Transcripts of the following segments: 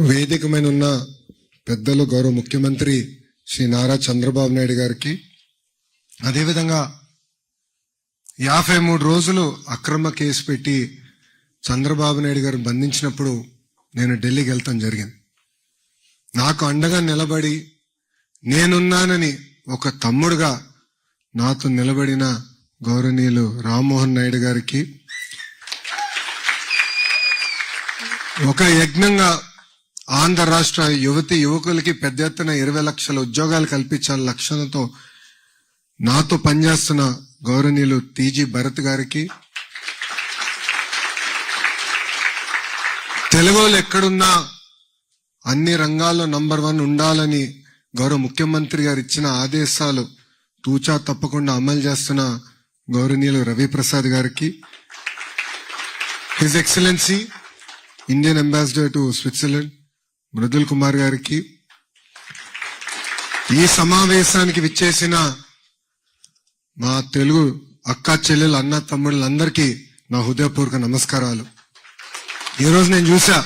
వేదిక మీద ఉన్న పెద్దలు గౌరవ ముఖ్యమంత్రి శ్రీ నారా చంద్రబాబు నాయుడు గారికి, అదేవిధంగా 53 రోజులు అక్రమ కేసు పెట్టి చంద్రబాబు నాయుడు గారు బంధించినప్పుడు నేను ఢిల్లీకి వెళ్తాం జరిగింది. నాకు అండగా నిలబడి నేనున్నానని ఒక తమ్ముడుగా నాతో నిలబడిన గౌరవనీయులు రామ్మోహన్ నాయుడు గారికి, ఒక యజ్ఞంగా ఆంధ్ర రాష్ట్ర యువతి యువకులకి పెద్ద ఎత్తున 20 లక్షల ఉద్యోగాలు కల్పించాలని లక్ష్యంతో నాతో పనిచేస్తున్న గౌరవనీయులు టీజీ భరత్ గారికి, తెలుగులో ఎక్కడున్నా అన్ని రంగాల్లో నంబర్ 1 ఉండాలని గౌరవ ముఖ్యమంత్రి గారు ఇచ్చిన ఆదేశాలు తూచా తప్పకుండా అమలు చేస్తున్న గౌరవనీయులు రవిప్రసాద్ గారికి, his excellency Indian ambassador to Switzerland Mridul Kumar గారికి, ఈ సమావేశానికి విచ్చేసిన మా తెలుగు అక్క చెల్లెలు అన్న తమ్ముళ్ళందరికీ నా హృదయపూర్వక నమస్కారాలు. ఈరోజు నేను చూసా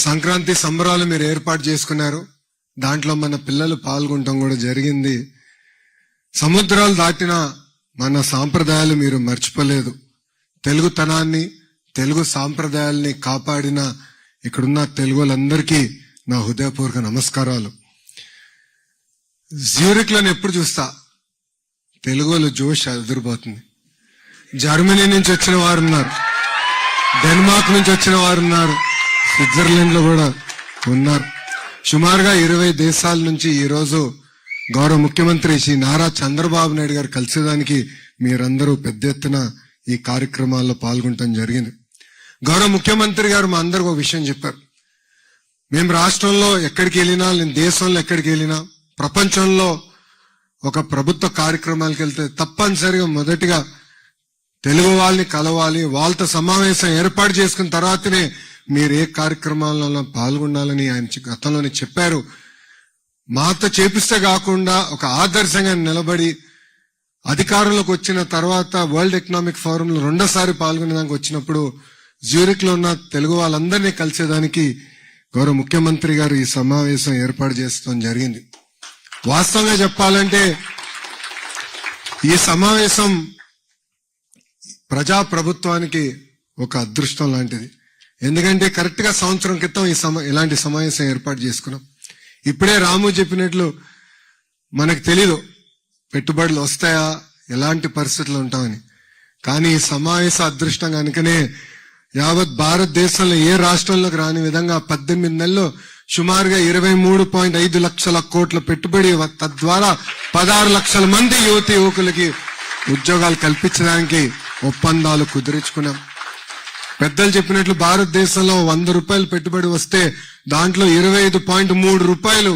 సంక్రాంతి సంబరాలు మీరు ఏర్పాటు చేసుకున్నారు, దాంట్లో మన పిల్లలు పాల్గొనడం కూడా జరిగింది. సముద్రాలు దాటిన మన సాంప్రదాయాలు మీరు మర్చిపోలేదు. తెలుగుతనాన్ని తెలుగు సాంప్రదాయాల్ని కాపాడిన ఇక్కడున్న తెలుగు వాళ్ళందరికీ నా హృదయపూర్వక నమస్కారాలు. జ్యూరిక్లను ఎప్పుడు చూస్తా తెలుగు వాళ్ళు జోష్ ఎదురుపోతుంది. జర్మనీ నుంచి వచ్చిన వారు ఉన్నారు, డెన్మార్క్ నుంచి వచ్చిన వారు ఉన్నారు, స్విట్జర్లాండ్ లో కూడా ఉన్నారు. సుమారుగా 20 దేశాల నుంచి ఈరోజు గౌరవ ముఖ్యమంత్రి శ్రీ నారా చంద్రబాబు నాయుడు గారు కలిసేదానికి మీరందరూ పెద్ద ఎత్తున ఈ కార్యక్రమాల్లో పాల్గొనడం జరిగింది. గౌరవ ముఖ్యమంత్రి గారు మా అందరికి ఒక విషయం చెప్పారు. మేము రాష్ట్రంలో ఎక్కడికి వెళ్ళినా, నేను దేశంలో ఎక్కడికి వెళ్ళినా, ప్రపంచంలో ఒక ప్రభుత్వ కార్యక్రమాలకు వెళ్తే తప్పనిసరిగా మొదటిగా తెలుగు వాళ్ళని కలవాలి, వాళ్ళతో సమావేశం ఏర్పాటు చేసుకున్న తర్వాతనే మీరు ఏ కార్యక్రమాలలో పాల్గొనాలని ఆయన గతంలోనే చెప్పారు. మాతో చేపిస్తే కాకుండా ఒక ఆదర్శంగా నిలబడి అధికారంలోకి వచ్చిన తర్వాత వరల్డ్ ఎకనామిక్ ఫోరంలో 2సారి పాల్గొనేదానికి వచ్చినప్పుడు జ్యూరిక్ లో ఉన్న తెలుగు వాళ్ళందరినీ కలిసేదానికి గౌరవ ముఖ్యమంత్రి గారు ఈ సమావేశం ఏర్పాటు చేస్తాం జరిగింది. వాస్తవంగా చెప్పాలంటే ఈ సమావేశం ప్రజా ప్రభుత్వానికి ఒక అదృష్టం లాంటిది. ఎందుకంటే కరెక్ట్ గా సంవత్సరం క్రితం ఇలాంటి సమావేశం ఏర్పాటు చేసుకున్నాం. ఇప్పుడే రాము చెప్పినట్లు మనకు తెలీదు పెట్టుబడులు వస్తాయా, ఎలాంటి పరిస్థితులు ఉంటామని. కానీ ఈ సమావేశ అదృష్టం కనుకనే యావత్ భారతదేశంలో ఏ రాష్ట్రంలోకి రాని విధంగా 18 నెలల్లో సుమారుగా 23.5 లక్షల కోట్ల పెట్టుబడి, తద్వారా 16 లక్షల మంది యువతి యువకులకి ఉద్యోగాలు కల్పించడానికి ఒప్పందాలు కుదిరించుకున్నాం. పెద్దలు చెప్పినట్లు భారతదేశంలో 100 రూపాయలు పెట్టుబడి వస్తే దాంట్లో 25.3 రూపాయలు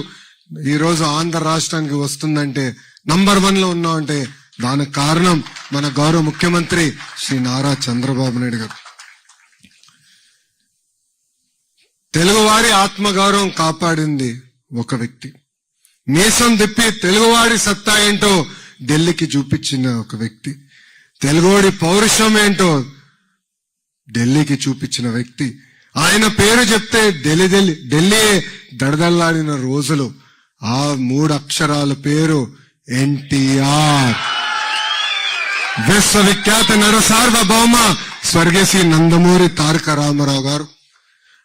ఈ రోజు ఆంధ్ర రాష్ట్రానికి వస్తుందంటే, నంబర్ 1 లో ఉన్నామంటే దానికి కారణం మన గౌరవ ముఖ్యమంత్రి శ్రీ నారా చంద్రబాబు నాయుడు గారు. తెలుగువారి ఆత్మగౌరవం కాపాడింది ఒక వ్యక్తి. మీసం తిప్పి తెలుగువాడి సత్తా ఏంటో ఢిల్లీకి చూపించిన ఒక వ్యక్తి. తెలుగువాడి పౌరుషం ఏంటో ఢిల్లీకి చూపించిన వ్యక్తి. ఆయన పేరు చెప్తే ఢిల్లీ దడదల్లాడిన రోజులు. ఆ 3 అక్షరాల పేరు ఎన్టీఆర్. విశ్వవిఖ్యాత నరసార్వభౌమ స్వర్గీయ నందమూరి తారక రామారావు గారు.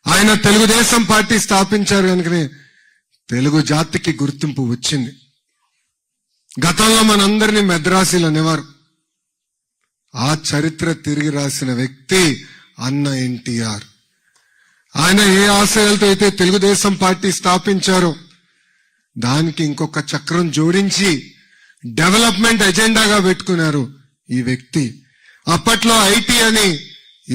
ఆయన తెలుగుదేశం పార్టీ స్థాపించారు కనుకనే తెలుగు జాతికి గుర్తింపు వచ్చింది. గతంలో మనందరినీ మెద్రాసీలు అనేవారు. ఆ చరిత్ర తిరిగి రాసిన వ్యక్తి అన్న ఎన్టీఆర్. ఆయన ఏ ఆశయాలతో అయితే తెలుగుదేశం పార్టీ స్థాపించారో దానికి ఇంకొక చక్రం జోడించి డెవలప్మెంట్ ఎజెండాగా పెట్టుకున్నారు ఈ వ్యక్తి. అప్పట్లో ఐటీ అని,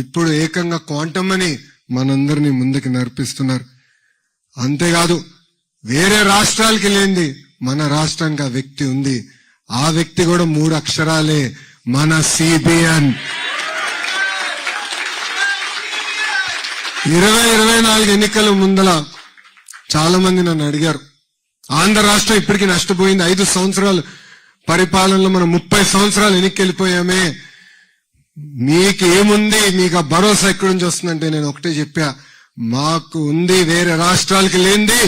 ఇప్పుడు ఏకంగా క్వాంటమ్ అని మనందరినీ ముందుకు నడిపిస్తున్నారు. అంతేకాదు వేరే రాష్ట్రాలకి లేనిది మన రాష్ట్రానికి ఆ వ్యక్తి ఉంది. ఆ వ్యక్తి కూడా 3 అక్షరాలే, మన సిబిఎన్. 2024 ఎన్నికల ముందల చాలా మంది నన్ను అడిగారు, ఆంధ్ర రాష్ట్రం ఇప్పటికీ నష్టపోయింది, 5 సంవత్సరాలు పరిపాలనలో మనం 30 సంవత్సరాలు వెనక్కి మీకు ఏముంది, మీకు ఆ భరోసా ఎక్కడి నుంచి వస్తుందంటే నేను ఒకటే చెప్పా, మాకు ఉంది, వేరే రాష్ట్రాలకి లేనిది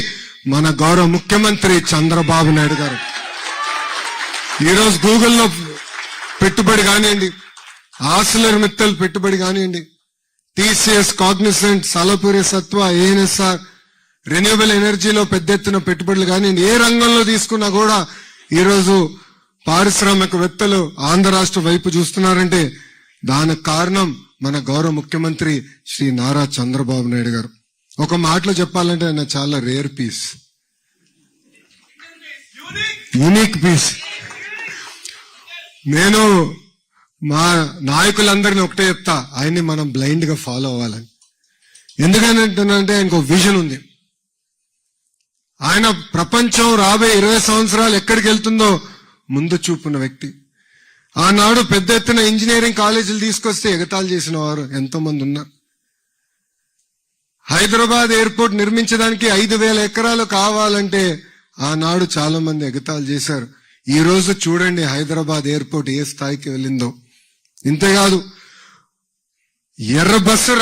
మన గౌరవ ముఖ్యమంత్రి చంద్రబాబు నాయుడు గారు. ఈరోజు గూగుల్లో పెట్టుబడి కానివ్వండి, ఆర్సిలర్ మిత్తల్ పెట్టుబడి కానివ్వండి, టీసీఎస్, కాగ్నిసెంట్, సలపురి సత్వ, ఏఎన్ఎస్ఆర్, రెన్యూవబుల్ ఎనర్జీలో పెద్ద ఎత్తున పెట్టుబడులు కానివ్వండి, ఏ రంగంలో తీసుకున్నా కూడా ఈరోజు పారిశ్రామికవేత్తలు ఆంధ్ర రాష్ట్ర వైపు చూస్తున్నారంటే దానికి కారణం మన గౌరవ ముఖ్యమంత్రి శ్రీ నారా చంద్రబాబు నాయుడు గారు. ఒక మాటలో చెప్పాలంటే ఆయన చాలా రేర్ పీస్, యూనిక్ పీస్. నేను మా నాయకులందరినీ ఒకటే చెప్తా, ఆయన్ని మనం బ్లైండ్ గా ఫాలో అవ్వాలని. ఎందుకంటే ఆయనకు విజన్ ఉంది. ఆయన ప్రపంచం రాబోయే 20 సంవత్సరాలు ఎక్కడికి వెళ్తుందో ముందు చూపున్న వ్యక్తి. ఆనాడు పెద్ద ఎత్తున ఇంజనీరింగ్ కాలేజీలు తీసుకొస్తే ఎగతాళి చేసిన వారు ఎంతో మంది ఉన్నారు. హైదరాబాద్ ఎయిర్పోర్ట్ నిర్మించడానికి 5,000 ఎకరాలు కావాలంటే ఆనాడు చాలా మంది ఎగతాళి చేశారు. ఈ రోజు చూడండి హైదరాబాద్ ఎయిర్పోర్ట్ ఏ స్థాయికి వెళ్ళిందో. ఇంతేకాదు, ఎర్ర బస్సు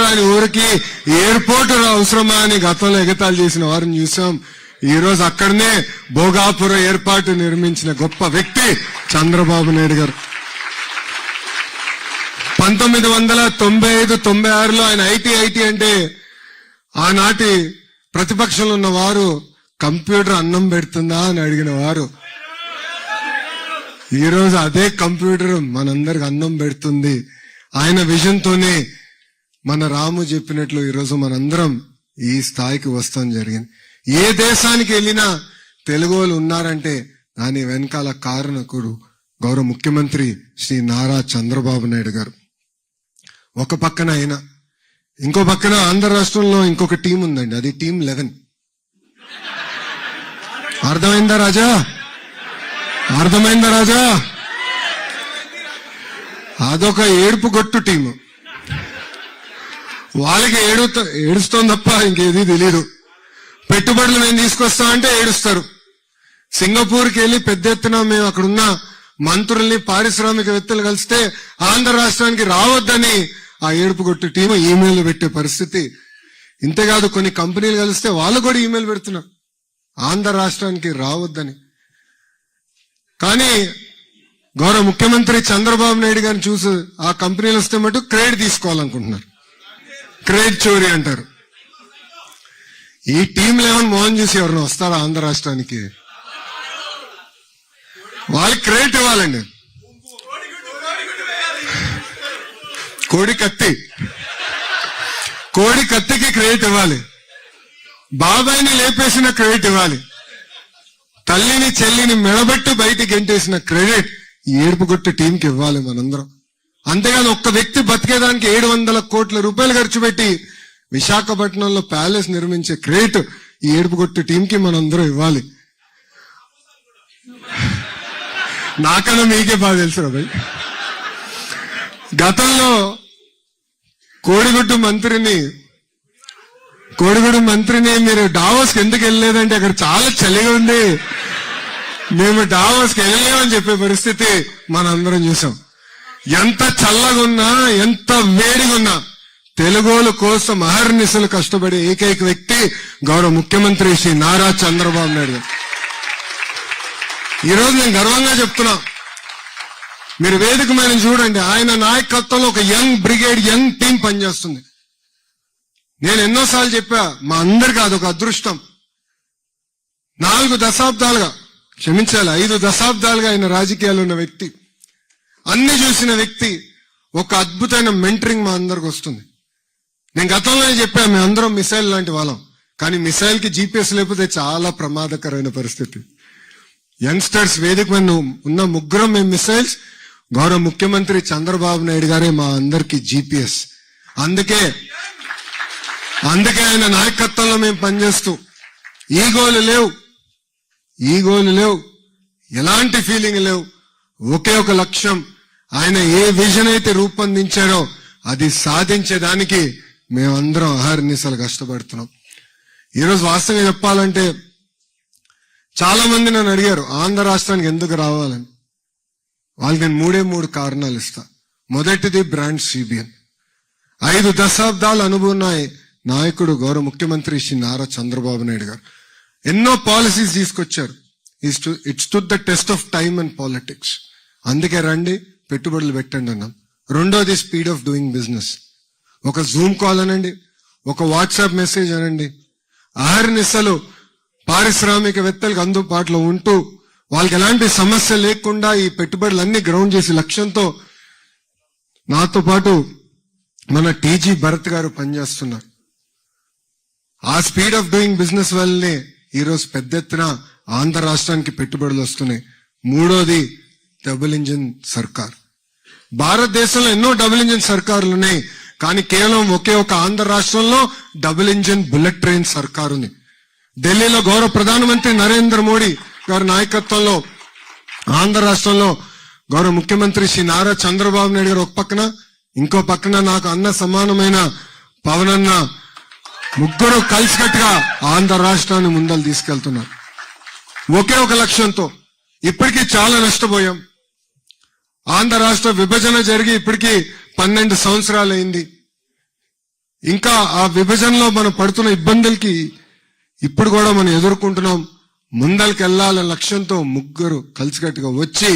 రాని ఊరికి ఎయిర్పోర్ట్ అవసరమా అని గతంలో ఎగతాళి చేసిన వారిని చూసాం. ఈ రోజు అక్కడనే భోగాపురం ఏర్పాటు నిర్మించిన గొప్ప వ్యక్తి చంద్రబాబు నాయుడు గారు. 1995-96లో ఆయన ఐటీ అంటే ఆనాటి ప్రతిపక్షంలో ఉన్న వారు కంప్యూటర్ అన్నం పెడుతుందా అని అడిగిన వారు ఈ రోజు అదే కంప్యూటర్ మనందరికి అన్నం పెడుతుంది. ఆయన విజన్ తోనే మన రాము చెప్పినట్లు ఈరోజు మనందరం ఈ స్థాయికి వస్తాం జరిగింది. ఏ దేశానికి వెళ్ళినా తెలుగు వాళ్ళు ఉన్నారంటే దాని వెనకాల కారణకుడు గౌరవ ముఖ్యమంత్రి శ్రీ నారా చంద్రబాబు నాయుడు గారు. ఒక పక్కన ఆయన, ఇంకో పక్కన ఆంధ్ర రాష్ట్రంలో ఇంకొక టీం ఉందండి, అది టీం 11. అర్థమైందా రాజా? అదొక ఏడుపు గొట్టు టీము. వాళ్ళకి ఏడుస్తోంది తప్ప ఇంకేది తెలీదు. పెట్టుబడులు మేము తీసుకొస్తామంటే ఏడుస్తారు. సింగపూర్కి వెళ్ళి పెద్ద ఎత్తున మేము అక్కడున్న మంత్రుల్ని, పారిశ్రామికవేత్తలు కలిస్తే ఆంధ్ర రాష్ట్రానికి రావద్దని ఆ ఏడుపు గొట్టు టీము ఈమెయిల్ పెట్టే పరిస్థితి. ఇంతేకాదు, కొన్ని కంపెనీలు కలిస్తే వాళ్ళు కూడా ఈమెయిల్ పెడుతున్నారు ఆంధ్ర రాష్ట్రానికి రావద్దని. కానీ గౌరవ ముఖ్యమంత్రి చంద్రబాబు నాయుడు గారిని చూసి ఆ కంపెనీలు వస్తే మటు క్రెడిట్ తీసుకోవాలనుకుంటున్నారు. క్రెడిట్ చోరీ అంటారు. ఈ టీం 11 మోహన్ చూసి ఎవరైనా వస్తారా ఆంధ్ర రాష్ట్రానికి? వాళ్ళకి క్రెడిట్ ఇవ్వాలండి. కోడి కత్తికి క్రెడిట్ ఇవ్వాలి. బాబాయిని లేపేసిన క్రెడిట్ ఇవ్వాలి. తల్లిని చెల్లిని మెడబెట్టి బయటికి గెంటేసిన క్రెడిట్ ఏడుపుగొట్టు టీంకి ఇవ్వాలి మనందరం. అంతేగాని ఒక్క వ్యక్తి బతికేదానికి 700 కోట్ల రూపాయలు ఖర్చు పెట్టి విశాఖపట్నంలో ప్యాలెస్ నిర్మించే క్రెడిట్ ఈ ఏడుపుగొట్టు టీంకి మనందరం ఇవ్వాలి. నాకన్నా మీకే బాగా తెలుసు రాబాయ్. గతంలో కోడిగుడ్డు మంత్రిని మీరు డావోస్కి ఎందుకు వెళ్ళలేదంటే అక్కడ చాలా చలిగా ఉంది, మేము డావోస్కి వెళ్ళలేమని చెప్పే పరిస్థితి మనందరం చూసాం. ఎంత చల్లగా ఉన్నా, ఎంత వేడిగా ఉన్నా తెలుగోల కోసం అహర్నిశలు కష్టపడే ఏకైక వ్యక్తి గౌరవ ముఖ్యమంత్రి శ్రీ నారా చంద్రబాబు నాయుడు. ఈరోజు నేను గర్వంగా చెప్తున్నా, మీరు వేదిక మీద చూడండి, ఆయన నాయకత్వంలో ఒక యంగ్ బ్రిగేడ్, యంగ్ టీం పనిచేస్తుంది. నేను ఎన్నోసార్లు చెప్పా, మా అందరికీ అదొక అదృష్టం. 5 దశాబ్దాలుగా ఆయన రాజకీయాలు ఉన్న వ్యక్తి, అన్ని చూసిన వ్యక్తి, ఒక అద్భుతమైన మెంటరింగ్ మా అందరికి వస్తుంది. నేను గతంలోనే చెప్పా, మేము అందరం మిసైల్ లాంటి వాళ్ళం, కానీ మిసైల్ కి జీపీఎస్ లేకపోతే చాలా ప్రమాదకరమైన పరిస్థితి. యంగ్స్టర్స్ వేదిక మీద ఉన్న ముగ్గురం మేము మిసైల్స్, గౌరవ ముఖ్యమంత్రి చంద్రబాబు నాయుడు గారే మా అందరికి జీపీఎస్. అందుకే ఆయన నాయకత్వంలో మేము పనిచేస్తూ ఈగోలు లేవు, ఎలాంటి ఫీలింగ్ లేవు, ఒకే ఒక లక్ష్యం. ఆయన ఏ విజన్ అయితే రూపొందించారో అది సాధించేదానికి మేమందరం అహర్నిశలు కష్టపడుతున్నాం. ఈరోజు వాస్తవంగా చెప్పాలంటే చాలా మంది నన్ను అడిగారు ఆంధ్ర రాష్ట్రానికి ఎందుకు రావాలని. వాళ్ళకి నేను 3 కారణాలు ఇస్తా. మొదటిది బ్రాండ్ సిబిఎన్. 5 దశాబ్దాల అనుభవం ఉన్న నాయకుడు గౌరవ ముఖ్యమంత్రి శ్రీ నారా చంద్రబాబు నాయుడు గారు ఎన్నో పాలసీస్ తీసుకొచ్చారు. It's to the test of time and politics. అందుకే రండి పెట్టుబడులు పెట్టండి అన్నాం. రెండోది స్పీడ్ ఆఫ్ డూయింగ్ బిజినెస్. ఒక జూమ్ కాల్ అనండి, ఒక వాట్సాప్ మెసేజ్ అనండి, అహర్నిశలు పారిశ్రామికవేత్తలకు అందుబాటులో ఉంటూ వాళ్ళకి ఎలాంటి సమస్య లేకుండా ఈ పెట్టుబడులన్నీ గ్రౌండ్ చేసి లక్ష్యంతో నాతో పాటు మన టీజీ భరత్ గారు పనిచేస్తున్నారు. ఆ స్పీడ్ ఆఫ్ డూయింగ్ బిజినెస్ వల్లనే ఈరోజు పెద్ద ఎత్తున ఆంధ్ర రాష్ట్రానికి పెట్టుబడులు వస్తున్నాయి. మూడోది డబుల్ ఇంజిన్ సర్కార్. భారతదేశంలో ఎన్నో డబుల్ ఇంజిన్ సర్కారులు ఉన్నాయి, కానీ కేవలం ఒకే ఒక ఆంధ్ర రాష్ట్రంలో డబుల్ ఇంజిన్ బుల్లెట్ ట్రైన్ సర్కారు ఉంది. ఢిల్లీలో గౌరవ ప్రధానమంత్రి నరేంద్ర మోడీ గారి నాయకత్వంలో ఆంధ్ర రాష్ట్రంలో గౌరవ ముఖ్యమంత్రి శ్రీ నారా చంద్రబాబు నాయుడు గారు ఒక పక్కన, ఇంకో పక్కన నాకు అన్న సమానమైన పవన్ అన్న, ముగ్గురు కలిసికట్టుగా ఆంధ్ర రాష్ట్రాన్ని ముందలు తీసుకెళ్తున్నారు ఒకే ఒక లక్ష్యంతో. ఇప్పటికీ చాలా నష్టపోయాం. ఆంధ్ర రాష్ట్ర విభజన జరిగి ఇప్పటికీ 12 సంవత్సరాలు అయింది. ఇంకా ఆ విభజనలో మనం పడుతున్న ఇబ్బందులకి ఇప్పుడు కూడా మనం ఎదుర్కొంటున్నాం. ముందరికి వెళ్లాలనే లక్ష్యంతో ముగ్గురు కలిసికట్టుగా వచ్చి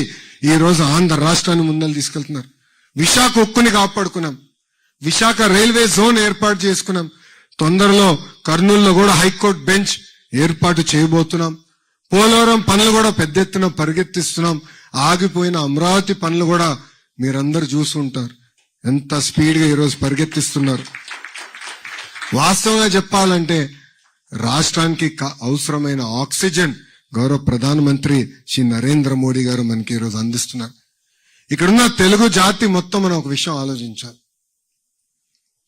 ఈ రోజు ఆంధ్ర రాష్ట్రాన్ని ముందలు తీసుకెళ్తున్నారు. విశాఖ ఉక్కుని కాపాడుకున్నాం. విశాఖ రైల్వే జోన్ ఏర్పాటు చేసుకున్నాం. తొందరలో కర్నూలులో కూడా హైకోర్టు బెంచ్ ఏర్పాటు చేయబోతున్నాం. పోలవరం పనులు కూడా పెద్ద ఎత్తున పరిగెత్తిస్తున్నాం. ఆగిపోయిన అమరావతి పనులు కూడా మీరందరూ చూసుంటారు ఎంత స్పీడ్ గా ఈరోజు పరిగెత్తిస్తున్నారు. వాస్తవంగా చెప్పాలంటే రాష్ట్రానికి అవసరమైన ఆక్సిజన్ గౌరవ ప్రధానమంత్రి శ్రీ నరేంద్ర మోడీ గారు మనకి ఈరోజు అందిస్తున్నారు. ఇక్కడున్న తెలుగు జాతి మొత్తం మనం ఒక విషయం ఆలోచించాలి.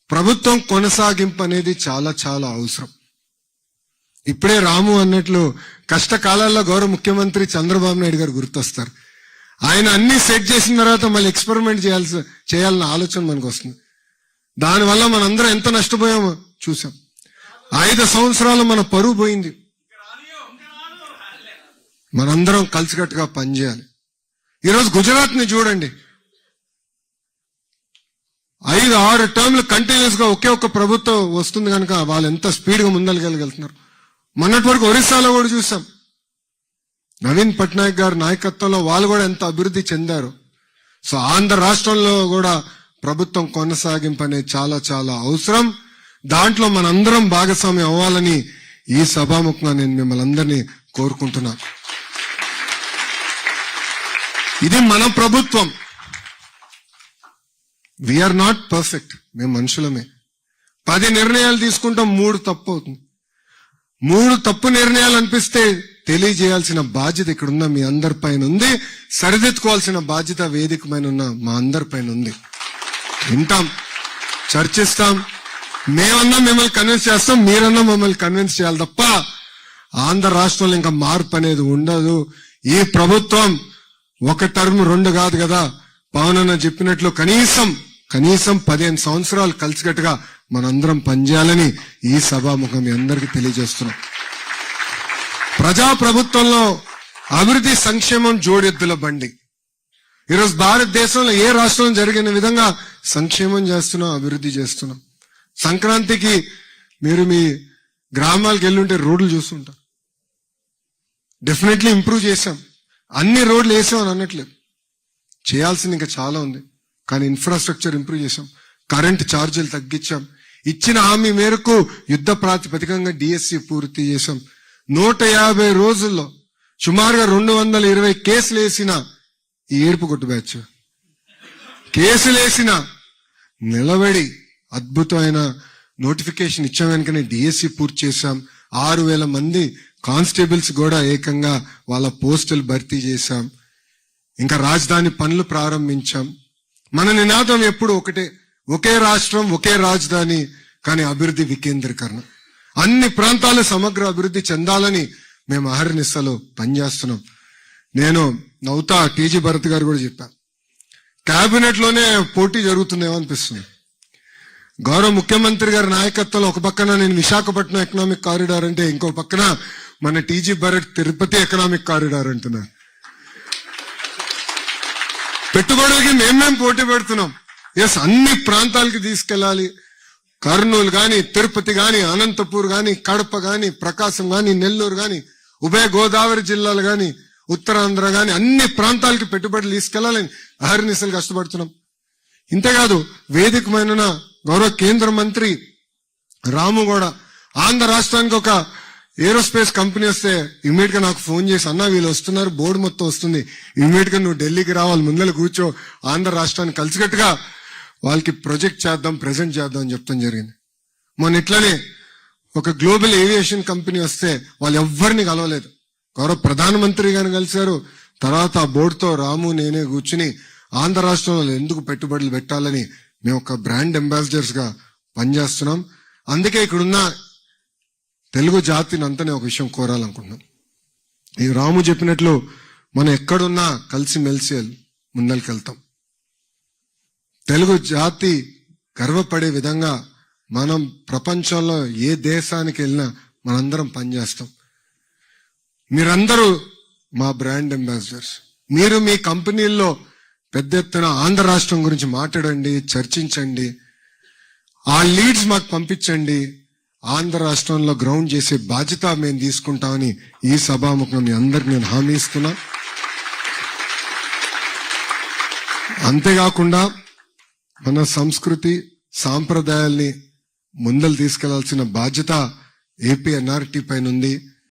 ప్రభుత్వం కొనసాగింపు అనేది చాలా చాలా అవసరం. ఇప్పుడే రాము అన్నట్లు కష్టకాలాల్లో గౌరవ ముఖ్యమంత్రి చంద్రబాబు నాయుడు గారు గుర్తొస్తారు. ఆయన అన్ని సెట్ చేసిన తర్వాత మళ్ళీ ఎక్స్పెరిమెంట్ చేయాలన్న ఆలోచన మనకు వస్తుంది. దానివల్ల మనందరం ఎంత నష్టపోయామో చూసాం. 5 సంవత్సరాలు మన పరువు పోయింది. మనందరం కలిసికట్టుగా పనిచేయాలి. ఈరోజు గుజరాత్ ని చూడండి, 5-6 టర్మ్లు కంటిన్యూస్ గా ఒకే ఒక్క ప్రభుత్వం వస్తుంది కనుక వాళ్ళు ఎంత స్పీడ్ గా ముందరగలుగుతున్నారు. మొన్నటి వరకు ఒరిస్సాలో కూడా చూసాం. నవీన్ పట్నాయక్ గారి నాయకత్వంలో వాళ్ళు కూడా ఎంత అభివృద్ధి చెందారు. సో ఆంధ్ర రాష్ట్రంలో కూడా ప్రభుత్వం కొనసాగింపు అనేది చాలా చాలా అవసరం. దాంట్లో మనందరం భాగస్వామ్యం అవ్వాలని ఈ సభాముఖంగా నేను మిమ్మల్ని అందరినీ కోరుకుంటున్నాను. ఇది మన ప్రభుత్వం. వీఆర్ నాట్ పర్ఫెక్ట్, మేము మనుషులమే. 10 నిర్ణయాలు తీసుకుంటాం, 3 తప్పు అవుతుంది. 3 తప్పు నిర్ణయాలు అనిపిస్తే తెలియజేయాల్సిన బాధ్యత ఇక్కడున్న మీ అందరిపైన ఉంది. సరిదిద్దుకోవాల్సిన బాధ్యత వేదిక పైన ఉన్న మా అందరిపైన ఉంది. వింటాం, చర్చిస్తాం. మేమన్నా మిమ్మల్ని కన్విన్స్ చేస్తాం, మీరన్నా మమ్మల్ని కన్విన్స్ చేయాలి తప్ప ఆంధ్ర రాష్ట్రంలో ఇంకా మార్పు అనేది ఉండదు. ఈ ప్రభుత్వం 1 టర్మ్ 2 కాదు కదా, పవన్ అన్న చెప్పినట్లు కనీసం 15 సంవత్సరాలు కలిసికట్టుగా మనందరం పనిచేయాలని ఈ సభాముఖం మీ అందరికీ తెలియజేస్తున్నాం. ప్రజాప్రభుత్వంలో అభివృద్ధి సంక్షేమం జోడెద్దుల బండి. ఈరోజు భారతదేశంలో ఏ రాష్ట్రం జరిగిన విధంగా సంక్షేమం చేస్తున్నాం, అభివృద్ధి చేస్తున్నాం. సంక్రాంతికి మీరు మీ గ్రామాలకు వెళ్ళుంటే రోడ్లు చూస్తుంటారు. డెఫినెట్లీ ఇంప్రూవ్ చేశాం. అన్ని రోడ్లు వేసాం అని అనట్లేదు, చేయాల్సింది ఇంకా చాలా ఉంది. కానీ ఇన్ఫ్రాస్ట్రక్చర్ ఇంప్రూవ్ చేశాం, కరెంట్ ఛార్జీలు తగ్గించాం, ఇచ్చిన హామీ మేరకు యుద్ధ ప్రాతిపదికంగా డిఎస్సి పూర్తి చేశాం. 150 రోజుల్లో సుమారుగా 220 కేసులు వేసిన ఈ ఏడుపు కొట్టు బ్యాచ్ కేసులు వేసిన నిలబడి అద్భుతమైన నోటిఫికేషన్ ఇచ్చాం. వెనుకనే డిఎస్సి పూర్తి చేశాం. 6,000 మంది కానిస్టేబుల్స్ కూడా ఏకంగా వాళ్ళ పోస్టులు భర్తీ చేశాం. ఇంకా రాజధాని పనులు ప్రారంభించాం. మన నినాదం ఎప్పుడు ఒకటే, ఒకే రాష్ట్రం ఒకే రాజధాని, కానీ అభివృద్ధి వికేంద్రీకరణ. అన్ని ప్రాంతాలు సమగ్ర అభివృద్ధి చెందాలని మేము అహర్నిశలో పనిచేస్తున్నాం. నేను నవ్వుతా టీజీ భరత్ గారు కూడా చెప్పాను, కేబినెట్ లోనే పోటీ జరుగుతుందేమో అనిపిస్తుంది. గౌరవ ముఖ్యమంత్రి గారి నాయకత్వంలో ఒక పక్కన నేను విశాఖపట్నం ఎకనామిక్ కారిడార్ అంటే, ఇంకో పక్కన మన TG Bharat Tirupati economic corridor అంటున్నారు. పెట్టుబడులకి మేమేం పోటీ పెడుతున్నాం. ఎస్, అన్ని ప్రాంతాలకి తీసుకెళ్ళాలి. కర్నూలు గాని, తిరుపతి గాని, అనంతపూర్ గాని, కడప గాని, ప్రకాశం గాని, నెల్లూరు గాని, ఉభయ గోదావరి జిల్లాలు గాని, ఉత్తరాంధ్ర గాని, అన్ని ప్రాంతాలకి పెట్టుబడులు తీసుకెళ్లాలని అహర్నిశలు కష్టపడుతున్నాం. ఇంతేకాదు, వేదికమైన గౌరవ కేంద్ర మంత్రి రాము కూడా ఆంధ్ర రాష్ట్రానికి ఒక ఏరోస్పేస్ కంపెనీ వస్తే ఇమీడియట్ గా నాకు ఫోన్ చేసి, అన్నా వీళ్ళు వస్తున్నారు, బోర్డు మొత్తం వస్తుంది, ఇమీడియట్ గా నువ్వు ఢిల్లీకి రావాలి, ముందర కూర్చో, ఆంధ్ర రాష్ట్రాన్ని కలిసికట్టుగా వాళ్ళకి ప్రొజెక్ట్ చేద్దాం, ప్రెజెంట్ చేద్దాం అని చెప్తాం జరిగింది. మొన్న ఇట్లనే ఒక గ్లోబల్ ఏవియేషన్ కంపెనీ వస్తే వాళ్ళు ఎవ్వరిని కలవలేదు, గౌరవ ప్రధానమంత్రి గారిని కలిశారు. తర్వాత ఆ బోర్డుతో రాము నేనే కూర్చుని ఆంధ్ర రాష్ట్రంలో ఎందుకు పెట్టుబడులు పెట్టాలని మేము ఒక బ్రాండ్ అంబాసిడర్స్ గా పనిచేస్తున్నాం. అందుకే ఇక్కడున్న తెలుగు జాతిని అంతనే ఒక విషయం కోరాలనుకుంటున్నాం. ఈ రాము చెప్పినట్లు మనం ఎక్కడున్నా కలిసిమెలిసి ముందరికెళ్తాం. తెలుగు జాతి గర్వపడే విధంగా మనం ప్రపంచంలో ఏ దేశానికి వెళ్ళినా మనందరం పనిచేస్తాం. మీరందరూ మా బ్రాండ్ అంబాసిడర్స్. మీరు మీ కంపెనీల్లో పెద్ద ఎత్తున ఆంధ్ర రాష్ట్రం గురించి మాట్లాడండి, చర్చించండి, ఆ లీడ్స్ మాకు పంపించండి. ఆంధ్ర రాష్ట్రంలో గ్రౌండ్ చేసే బాధ్యత మేము తీసుకుంటామని ఈ సభాముఖం మీ అందరికి నేను హామీ ఇస్తున్నా. అంతేకాకుండా మన సంస్కృతి సాంప్రదాయాల్ని ముందలు తీసుకెళ్లాల్సిన బాధ్యత ఏపీ ఎన్ఆర్టీ పైన ఉంది.